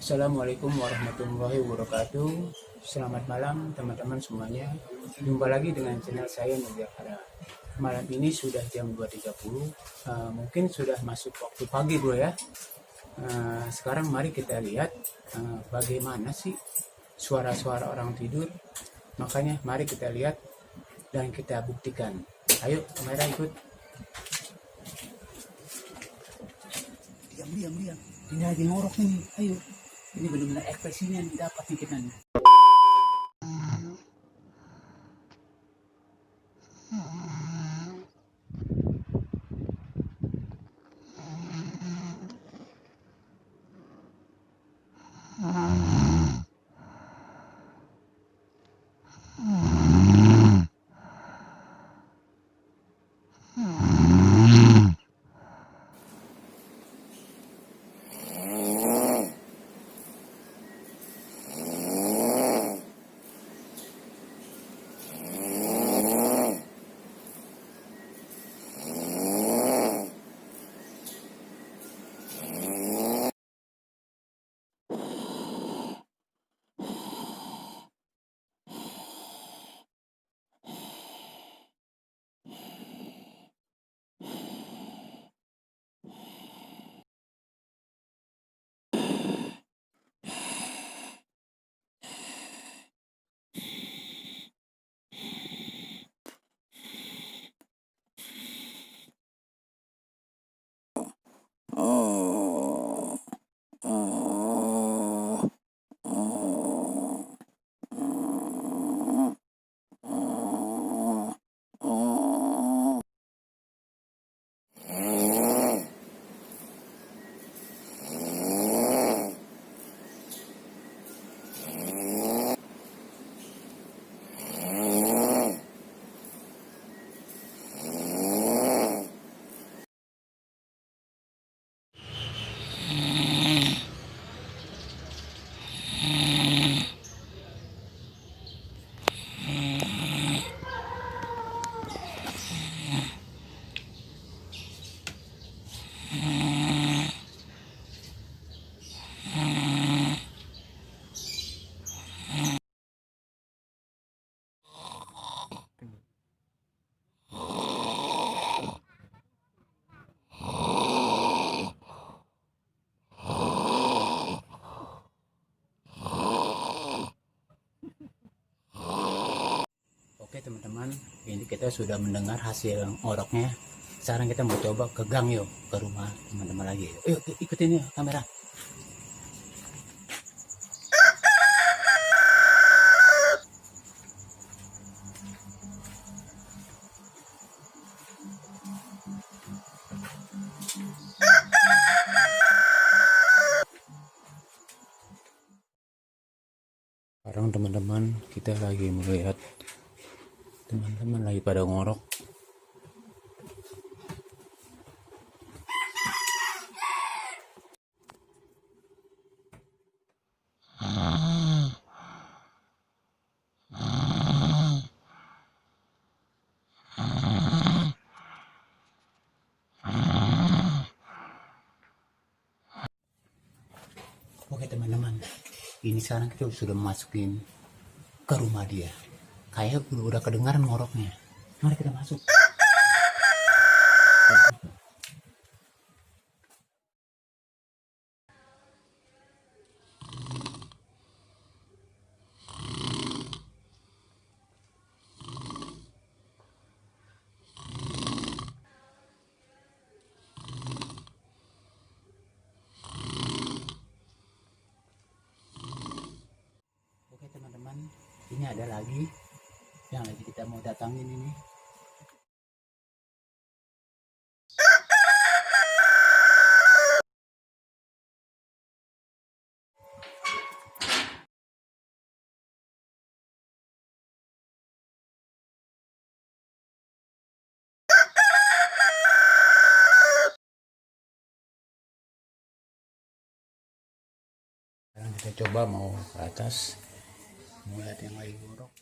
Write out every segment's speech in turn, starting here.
Assalamualaikum warahmatullahi wabarakatuh. Selamat malam teman-teman semuanya. Jumpa lagi dengan channel saya Nurjahara. Malam ini sudah jam 2.30. Mungkin sudah masuk waktu pagi bro ya. Sekarang mari kita lihat bagaimana sih suara-suara orang tidur. Makanya mari kita lihat dan kita buktikan. Ayo kamera ikut. Diam. Ini lagi ngorok nih. Ayo. Ini benar-benar ekspresinya nih dapat nih kita nih. Oke teman-teman, ini kita sudah mendengar hasil ngoroknya. Sekarang kita mau coba ke gang yuk, ke rumah teman-teman lagi. Yuk ikutin yuk kamera. Sekarang teman-teman kita lagi melihat teman-teman lagi pada ngorok. Oke teman-teman, ini sekarang kita sudah masukin ke rumah dia. Kayak udah kedengaran ngoroknya. Mari kita masuk. Oke teman-teman, ini ada lagi yang lagi kita mau datangin ini. Sekarang kita coba mau ke atas, mau lihat yang lagi ngorok.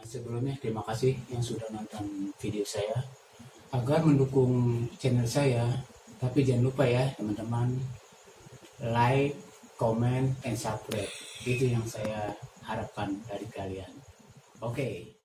Sebelumnya terima kasih yang sudah nonton video saya. Agar mendukung channel saya, tapi jangan lupa ya teman-teman, like, comment, and subscribe. Itu yang saya harapkan dari kalian. Oke.